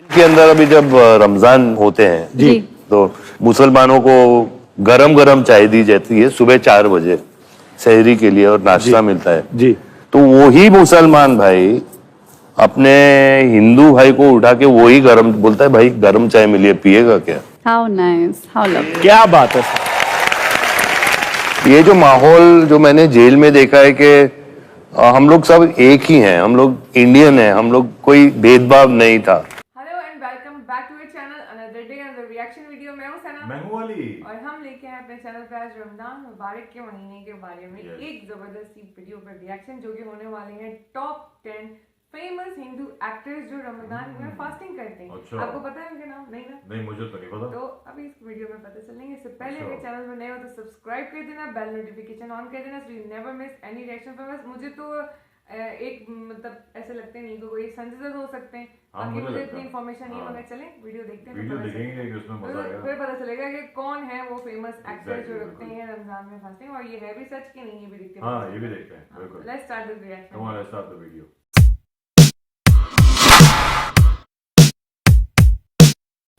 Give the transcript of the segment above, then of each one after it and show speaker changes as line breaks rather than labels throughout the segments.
के अंदर अभी जब रमजान होते हैं
जी
तो मुसलमानों को गरम गरम चाय दी जाती है सुबह 4 बजे सहरी के लिए और नाश्ता मिलता है
जी
तो वही मुसलमान भाई अपने हिंदू भाई को उठा के वही गरम बोलता है, भाई गरम चाय मिली है, पिएगा क्या?
How nice, how lovely.
क्या बात है सर।
ये जो माहौल जो मैंने जेल में देखा है कि हम लोग सब एक ही हैं, हम लोग इंडियन हैं, हम लोग कोई भेदभाव नहीं था।
Hello and welcome back to your channel another day another reaction video. मैं हूं सना,
मैं हूं अली
और हम लेके आए अपने चैनल पे आज रमजान मुबारक के महीने के बारे में एक जबरदस्त सी वीडियो पर रिएक्शन, जो कि होने वाले हैं टॉप 10 फेमस हिंदू एक्टर्स जो रमजान में फास्टिंग करते हैं।
अच्छा।
आपको पता है उनके नाम? नहीं ना?
नहीं, मुझे तो नहीं पता।
तो अभी इस वीडियो में पता चलेंगे। इससे पहले
अच्छा।
अगर चैनल में नए हो तो सब्सक्राइब कर देना, बेल नोटिफिकेशन ऑन कर देना so you never miss any reaction from us. मुझे तो एक मतलब ऐसे लगते नहीं कि कोई संजीदा हो सकते हैं,
हाँ,
बाकी
मुझे
मुझे
लगता
इतनी
है।
इन्फॉर्मेशन नहीं
हाँ।
मगर चलें वीडियो देखते हैं,
वीडियो
फिर पता
देखेंगे कि उसमें मजा आएगा।
फिर पता चलेगा कि कौन है वो फेमस एक्टर जो
Exactly,
रखते हैं रमजान में फास्टिंग, और ये है भी सच कि नहीं ये भी देखते हैं।
हाँ, ये भी देखते हैं, बिल्कुल।
Let's start this reaction.
Come on, let's start the video.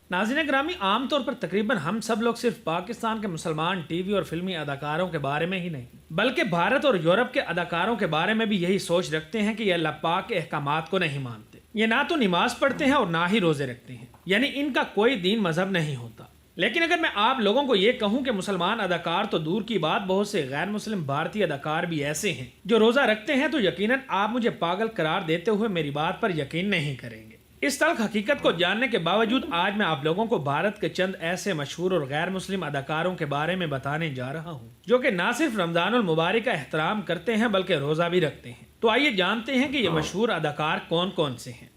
नाज़रीन ग्रामी, आमतौर पर तकरीबन हम सब लोग सिर्फ पाकिस्तान के मुसलमान टीवी और फिल्मी अदाकारों के बारे में ही नहीं बल्कि भारत और यूरोप के अदाकारों के बारे में भी यही सोच रखते हैं कि ये अल्लाह पाक के अहकामात को नहीं मानते। ये ना तो नमाज पढ़ते हैं और ना ही रोजे रखते हैं, यानी इनका कोई दीन मजहब नहीं होता। लेकिन अगर मैं आप लोगों को ये कहूं कि मुसलमान अदाकार तो दूर की बात, बहुत से गैर मुस्लिम भारतीय अदाकार भी ऐसे हैं जो रोजा रखते हैं, तो यकीनन आप मुझे पागल करार देते हुए मेरी बात पर यकीन नहीं करेंगे। इस तल्ख हकीकत को जानने के बावजूद आज मैं आप लोगों को भारत के चंद ऐसे मशहूर और गैर मुस्लिम अदाकारों के बारे में बताने जा रहा हूँ जो कि ना सिर्फ रमजानुल मुबारक का एहतराम करते हैं बल्कि रोजा भी रखते हैं। तो आइए जानते हैं कि ये मशहूर अदाकार कौन कौन से हैं।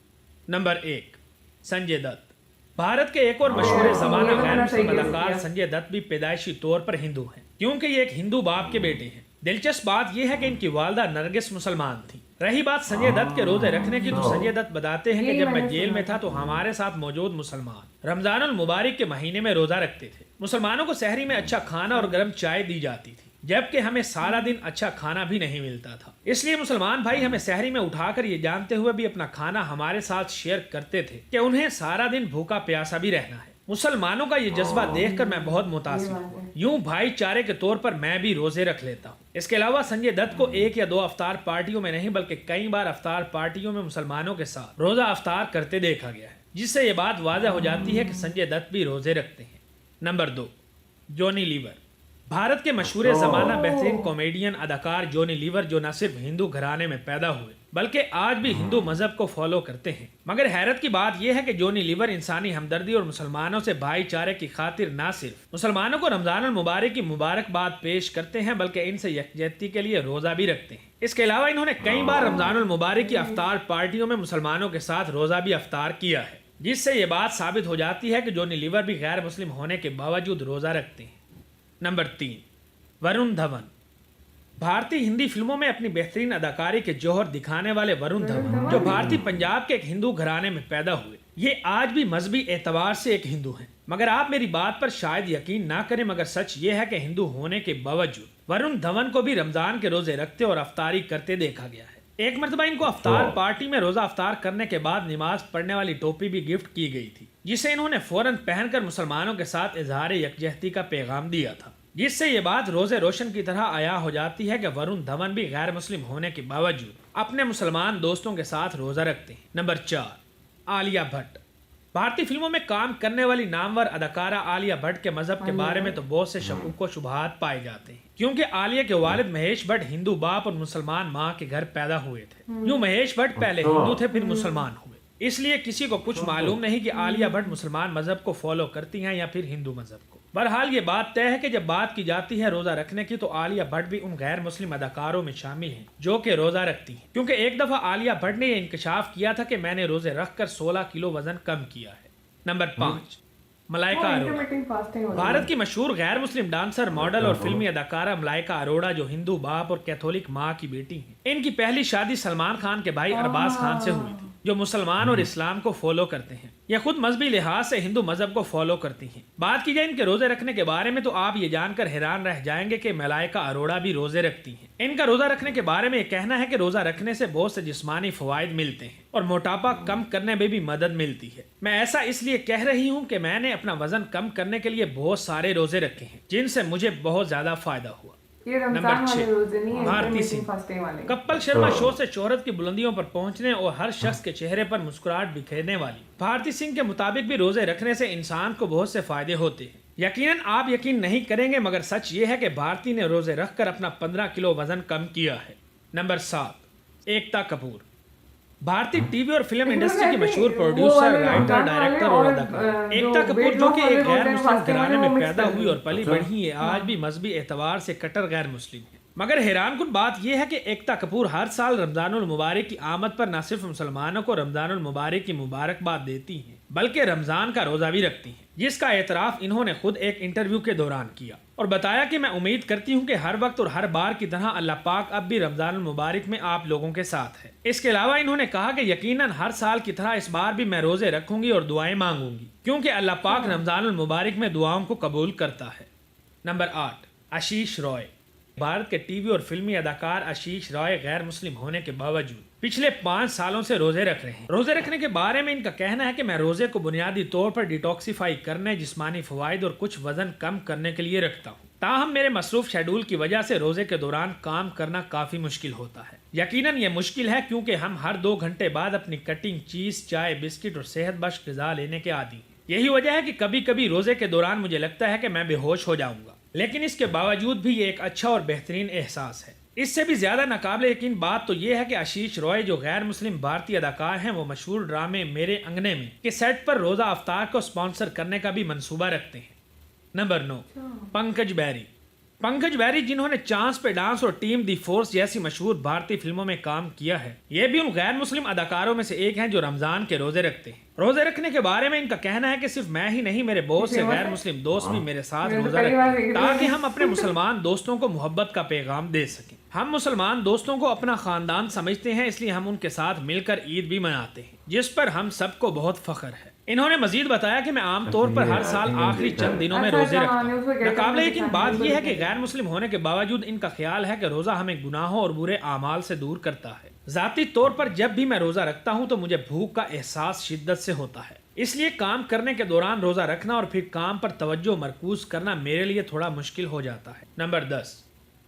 नंबर 1, संजय दत्त। भारत के एक और मशहूर ज़माना गैर मुस्लिम अदाकार संजय दत्त भी पैदाइशी तौर पर हिंदू हैं, क्योंकि ये एक हिंदू बाप के बेटे हैं। दिलचस्प बात यह है कि इनकी वालदा नरगिस मुसलमान थी। रही बात संजय दत्त के रोजे रखने की, तो संजय दत्त बताते हैं कि जब मैं जेल में था तो हमारे साथ मौजूद मुसलमान रमजानुल मुबारक के महीने में रोजा रखते थे। मुसलमानों को सहरी में अच्छा खाना और गर्म चाय दी जाती थी, जबकि हमें सारा दिन अच्छा खाना भी नहीं मिलता था। इसलिए मुसलमान भाई हमें सहरी में उठाकर ये जानते हुए भी अपना खाना हमारे साथ शेयर करते थे कि उन्हें सारा दिन भूखा प्यासा भी रहना है। मुसलमानों का ये जज्बा देखकर मैं बहुत मुतासिर हुआ। यूं भाईचारे के तौर पर मैं भी रोजे रख लेता हूँ। इसके अलावा संजय दत्त को 1 या 2 अफ्तार पार्टियों में नहीं बल्कि कई बार अफ्तार पार्टियों में मुसलमानों के साथ रोजा अफ्तार करते देखा गया है, जिससे ये बात वाज़ह हो जाती है कि संजय दत्त भी रोजे रखते हैं। Number 2, Johnny liver. भारत के मशहूर ज़माना बेहतरीन कॉमेडियन अदाकार जॉनी लीवर, जो न सिर्फ हिंदू घराने में पैदा हुए बल्कि आज भी हिंदू मजहब को फॉलो करते हैं। मगर हैरत की बात यह है कि जॉनी लीवर इंसानी हमदर्दी और मुसलमानों से भाईचारे की खातिर न सिर्फ मुसलमानों को रमजानुल मुबारक की मुबारकबाद पेश करते हैं बल्कि इनसे यकजहती के लिए रोजा भी रखते हैं। इसके अलावा इन्होंने कई बार रमजानुल मुबारक की अफ्तार पार्टियों में मुसलमानों के साथ रोजा भी अफ्तार किया है, जिससे ये बात साबित हो जाती है कि जॉनी लीवर भी गैर मुस्लिम होने के बावजूद रोजा रखते हैं। नंबर 3, वरुण धवन। भारतीय हिंदी फिल्मों में अपनी बेहतरीन अदाकारी के जौहर दिखाने वाले वरुण धवन, जो भारतीय पंजाब के एक हिंदू घराने में पैदा हुए, ये आज भी मजहबी एतबार से एक हिंदू हैं। मगर आप मेरी बात पर शायद यकीन ना करें, मगर सच ये है कि हिंदू होने के बावजूद वरुण धवन को भी रमजान के रोजे रखते और अफ्तारी करते देखा गया है। एक मरतबा इनको अफ्तार पार्टी में रोजा अफ्तार करने के बाद नमाज पढ़ने वाली टोपी भी गिफ्ट की गई थी, जिसे इन्होंने फौरन पहनकर मुसलमानों के साथ इजहार यकजहती का पैगाम दिया था, जिससे ये बात रोजे रोशन की तरह आया हो जाती है कि वरुण धवन भी गैर मुस्लिम होने के बावजूद अपने मुसलमान दोस्तों के साथ रोजा रखते हैं। नंबर 4, आलिया भट्ट। भारतीय फिल्मों में काम करने वाली नामवर अदाकारा आलिया भट्ट के मजहब के बारे में तो बहुत से शकूक व शुबहात पाए जाते हैं, क्योंकि आलिया के वालिद महेश भट्ट हिंदू बाप और मुसलमान माँ के घर पैदा हुए थे। यूं महेश भट्ट पहले हिंदू थे फिर मुसलमान हुए, इसलिए किसी को कुछ मालूम नहीं कि आलिया भट्ट मुसलमान मजहब को फॉलो करती हैं या फिर हिंदू मजहब को। बहरहाल ये बात तय है कि जब बात की जाती है रोजा रखने की, तो आलिया भट्ट भी उन गैर मुस्लिम अदाकारों में शामिल हैं जो कि रोजा रखती हैं, क्योंकि एक दफा आलिया भट्ट ने यह इंकशाफ किया था कि मैंने रोजे रखकर 16 किलो वजन कम किया है। नंबर 5, मलाइका अरोड़ा। भारत की मशहूर गैर मुस्लिम डांसर, मॉडल और फिल्मी अदाकारा मलाइका अरोड़ा, जो हिंदू बाप और कैथोलिक माँ की बेटी हैं। इनकी पहली शादी सलमान खान के भाई अरबाज खान से हुई थी, جو مسلمان اور اسلام کو فالو کرتے ہیں یا خود مذہبی لحاظ سے ہندو مذہب کو فالو کرتی ہیں۔ بات کی جائے ان کے روزے رکھنے کے بارے میں تو آپ یہ جان کر حیران رہ جائیں گے کہ ملائکہ اروڑا بھی روزے رکھتی ہیں۔ ان کا روزہ رکھنے کے بارے میں یہ کہنا ہے کہ روزہ رکھنے سے بہت سے جسمانی فوائد ملتے ہیں اور موٹاپا کم کرنے میں بھی مدد ملتی ہے۔ میں ایسا اس لیے کہہ رہی ہوں کہ میں نے اپنا وزن کم کرنے کے لیے بہت سارے روزے رکھے ہیں جن سے مجھے بہت زیادہ فائدہ ہوا۔
یہ رمضان
نمبر
والے
6
روزے نہیں ہیں،
بھارتی
intermittent
سنگھ۔
fasting والے۔
کپل شرما شو سے شہرت کی بلندیوں پر پہنچنے اور ہر شخص کے چہرے پر مسکراہٹ بکھیرنے والی بھارتی سنگھ کے مطابق بھی روزے رکھنے سے انسان کو بہت سے فائدے ہوتے ہیں۔ یقیناً آپ یقین نہیں کریں گے مگر سچ یہ ہے کہ بھارتی نے روزے رکھ کر اپنا 15 کلو وزن کم کیا ہے۔ نمبر 7 ایکتا کپور۔ بھارتی ٹی وی اور فلم انڈسٹری کی مشہور پروڈیوسر، رائٹر، ڈائریکٹر اور اداکار ایکتا کپور، جو کہ ایک غیر مسلم گھرانے میں پیدا ہوئی اور پلی بڑھی ہے، آج بھی مذہبی اعتبار سے کٹر غیر مسلم ہے۔ مگر حیران کن بات یہ ہے کہ ایکتا کپور ہر سال رمضان المبارک کی آمد پر نہ صرف مسلمانوں کو رمضان المبارک کی مبارکباد دیتی ہیں بلکہ رمضان کا روزہ بھی رکھتی ہیں، جس کا اعتراف انہوں نے خود ایک انٹرویو کے دوران کیا اور بتایا کہ میں امید کرتی ہوں کہ ہر وقت اور ہر بار کی طرح اللہ پاک اب بھی رمضان المبارک میں آپ لوگوں کے ساتھ ہے۔ اس کے علاوہ انہوں نے کہا کہ یقیناً ہر سال کی طرح اس بار بھی میں روزے رکھوں گی اور دعائیں مانگوں گی کیونکہ اللہ پاک رمضان المبارک میں دعاؤں کو قبول کرتا ہے۔ نمبر 8 آشیش رائے۔ بھارت کے ٹی وی اور فلمی اداکار آشیش رائے غیر مسلم ہونے کے باوجود پچھلے 5 سالوں سے روزے رکھ رہے ہیں۔ روزے رکھنے کے بارے میں ان کا کہنا ہے کہ میں روزے کو بنیادی طور پر ڈیٹاکسیفائی کرنے، جسمانی فوائد اور کچھ وزن کم کرنے کے لیے رکھتا ہوں۔ تاہم میرے مصروف شیڈول کی وجہ سے روزے کے دوران کام کرنا کافی مشکل ہوتا ہے۔ یقیناً یہ مشکل ہے کیونکہ ہم ہر 2 گھنٹے بعد اپنی کٹنگ، چیز، چائے، بسکٹ اور صحت بخش غذا لینے کے عادی ہیں۔ یہی وجہ ہے کہ کبھی کبھی روزے کے دوران مجھے لگتا ہے کہ میں بے ہوش ہو جاؤں گا، لیکن اس کے باوجود بھی یہ ایک اچھا اور بہترین احساس ہے۔ اس سے بھی زیادہ ناقابل یقین بات تو یہ ہے کہ آشیش رائے جو غیر مسلم بھارتی اداکار ہیں، وہ مشہور ڈرامے میرے انگنے میں کے سیٹ پر روزہ افطار کو سپانسر کرنے کا بھی منصوبہ رکھتے ہیں۔ نمبر 9 پنکج بیری۔ پنکج بیری جنہوں نے چانس پہ ڈانس اور ٹیم دی فورس جیسی مشہور بھارتی فلموں میں کام کیا ہے، یہ بھی ان غیر مسلم اداکاروں میں سے ایک ہیں جو رمضان کے روزے رکھتے ہیں۔ روزے رکھنے کے بارے میں ان کا کہنا ہے کہ صرف میں ہی نہیں، میرے بہت سے غیر مسلم دوست بھی میرے ساتھ روزہ رکھتے ہیں تاکہ ہم اپنے مسلمان دوستوں کو محبت کا پیغام دے سکیں۔ ہم مسلمان دوستوں کو اپنا خاندان سمجھتے ہیں، اس لیے ہم ان کے ساتھ مل کر عید بھی مناتے ہیں، جس پر ہم سب کو بہت فخر ہے۔ انہوں نے مزید بتایا کہ میں عام طور پر ہر سال آخری چند دنوں میں روزے رکھتا ہوں۔ ناقابل یقین بات یہ ہے کہ غیر مسلم ہونے کے باوجود ان کا خیال ہے کہ روزہ ہمیں گناہوں اور برے اعمال سے دور کرتا ہے۔ ذاتی طور پر جب بھی میں روزہ رکھتا ہوں تو مجھے بھوک کا احساس شدت سے ہوتا ہے، اس لیے کام کرنے کے دوران روزہ رکھنا اور پھر کام پر توجہ مرکوز کرنا میرے لیے تھوڑا مشکل ہو جاتا ہے۔ نمبر 10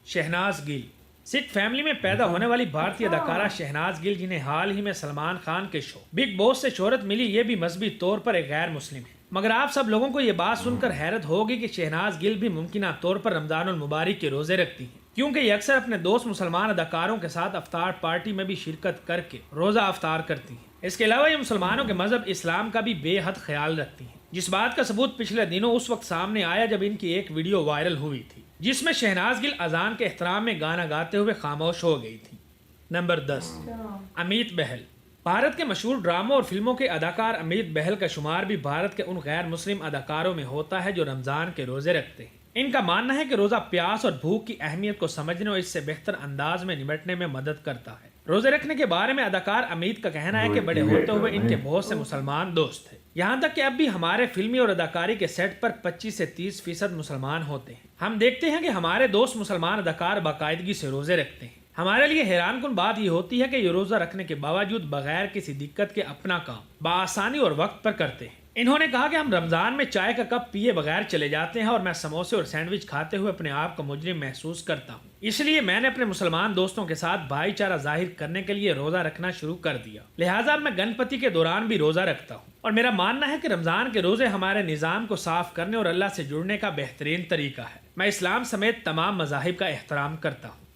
شہناز گل۔ سکھ فیملی میں پیدا ہونے والی بھارتی اداکارہ شہناز گل، جنہیں حال ہی میں سلمان خان کے شو بگ باس سے شہرت ملی، یہ بھی مذہبی طور پر ایک غیر مسلم ہے۔ مگر آپ سب لوگوں کو یہ بات سن کر حیرت ہوگی کہ شہناز گل بھی ممکنہ طور پر رمضان المبارک کے روزے رکھتی ہیں، کیونکہ یہ اکثر اپنے دوست مسلمان اداکاروں کے ساتھ افطار پارٹی میں بھی شرکت کر کے روزہ افطار کرتی ہیں۔ اس کے علاوہ یہ مسلمانوں کے مذہب اسلام کا بھی بے حد خیال رکھتی ہیں، جس بات کا ثبوت پچھلے دنوں اس وقت سامنے آیا جب ان کی ایک ویڈیو وائرل ہوئی تھی جس میں شہناز گل اذان کے احترام میں گانا گاتے ہوئے خاموش ہو گئی تھی۔ نمبر 10 امیت بہل۔ بھارت کے مشہور ڈراموں اور فلموں کے اداکار امیت بہل کا شمار بھی بھارت کے ان غیر مسلم اداکاروں میں ہوتا ہے جو رمضان کے روزے رکھتے ہیں۔ ان کا ماننا ہے کہ روزہ پیاس اور بھوک کی اہمیت کو سمجھنے اور اس سے بہتر انداز میں نمٹنے میں مدد کرتا ہے۔ روزے رکھنے کے بارے میں اداکار امیت کا کہنا ہے کہ بڑے ہوتے ہوئے ان کے بہت سے مسلمان دوست ہیں، یہاں تک کہ اب بھی ہمارے فلمی اور اداکاری کے سیٹ پر 25 سے 30% مسلمان ہوتے ہیں۔ ہم دیکھتے ہیں کہ ہمارے دوست مسلمان اداکار باقاعدگی سے روزے رکھتے ہیں۔ ہمارے لیے حیران کن بات یہ ہوتی ہے کہ یہ روزہ رکھنے کے باوجود بغیر کسی دقت کے اپنا کام بآسانی اور وقت پر کرتے ہیں۔ انہوں نے کہا کہ ہم رمضان میں چائے کا کپ پیے بغیر چلے جاتے ہیں اور میں سموسے اور سینڈوچ کھاتے ہوئے اپنے آپ کو مجرم محسوس کرتا ہوں، اس لیے میں نے اپنے مسلمان دوستوں کے ساتھ بھائی چارہ ظاہر کرنے کے لیے روزہ رکھنا شروع کر دیا، لہٰذا میں گنپتی کے دوران بھی روزہ رکھتا ہوں، اور میرا ماننا ہے کہ رمضان کے روزے ہمارے نظام کو صاف کرنے اور اللہ سے جڑنے کا بہترین طریقہ ہے۔ میں اسلام سمیت تمام مذاہب کا احترام کرتا ہوں۔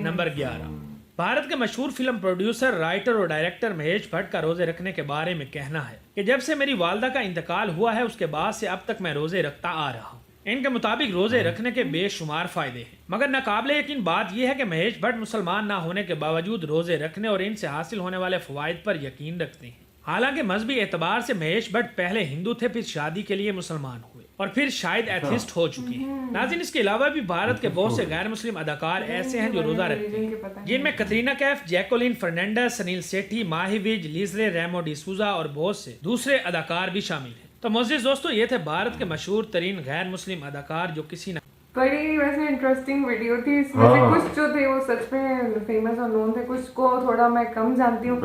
نمبر 11 بھارت کے مشہور فلم پروڈیوسر، رائٹر اور ڈائریکٹر مہیش بھٹ کا روزے رکھنے کے بارے میں کہنا ہے کہ جب سے میری والدہ کا انتقال ہوا ہے اس کے بعد سے اب تک میں روزے رکھتا آ رہا ہوں۔ ان کے مطابق روزے رکھنے کے بے شمار فائدے ہیں، مگر ناقابل یقین بات یہ ہے کہ مہیش بھٹ مسلمان نہ ہونے کے باوجود روزے رکھنے اور ان سے حاصل ہونے والے فوائد پر یقین رکھتے ہیں۔ حالانکہ مذہبی اعتبار سے مہیش بھٹ پہلے ہندو تھے، پھر شادی کے لیے مسلمان ہوئے और फिर शायद एथिस्ट हो चुकी हैं। नाज़रीन, इसके अलावा भी भारत के बहुत से गैर मुस्लिम अदाकार ऐसे हैं जो रोजा रखते हैं, जिनमें कतरीना कैफ, जैकोलिन फर्नांडिस, सनील सेठी, माही विज, लीजरे, रेमो डिसूजा और बहुत से दूसरे अदाकार भी शामिल हैं। तो मुअज़्ज़िज़ दोस्तों, ये थे भारत के मशहूर तरीन गैर मुस्लिम अदाकार जो किसी न
बड़ी वैसे इंटरेस्टिंग वीडियो थी इसमें से कुछ जो थे वो सच में फेमस और नोन थे, कुछ को थोड़ा मैं कम जानती हूँ,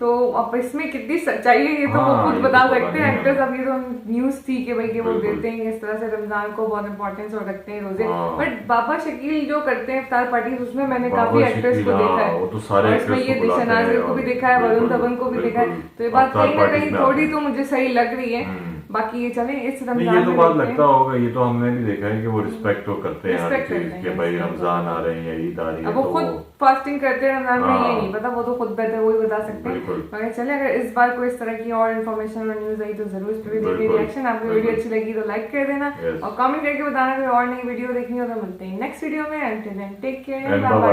तो अब इसमें कितनी सच्चाई है ये तो वो खुद बता सकते हैं एक्टर्स। अभी तो न्यूज थी कि भाई कि वो देते हैं इस तरह से रमजान को बहुत इंपॉर्टेंस और रखते हैं रोजे, बट बाबा शकील जो करते हैं इफ्तार पार्टी उसमें मैंने काफी एक्टर्स को देखा है, और इसमें ये दिशा नाज़िर को भी देखा है, वरुण धवन को भी देखा है, तो ये बात कहीं ना कहीं थोड़ी तो मुझे सही लग रही है। बाकी ये चले इस रमजान
ये तो बात लगता होगा, ये तो हमने भी देखा है कि वो रिस्पेक्ट तो करते हैं हर
Respect
चीज
करते हैं,
के भाई रमजान आ रहे हैं या ईद आ रही है,
अब वो
तो
खुद फास्टिंग करते हैं रमजान में, ये नहीं पता, वो तो खुद बेहतर वही बता सकते हैं। मगर चले, अगर इस बार कोई इस तरह की और इन्फॉर्मेशन और न्यूज आई तो जरूर इस पर भी देखिए रिएक्शन। आपको वीडियो अच्छी लगी तो लाइक कर देना और कमेंट करके बताना कोई और नई वीडियो देखनी हो तो मिलते हैं नेक्स्ट वीडियो में। Take care, bye bye.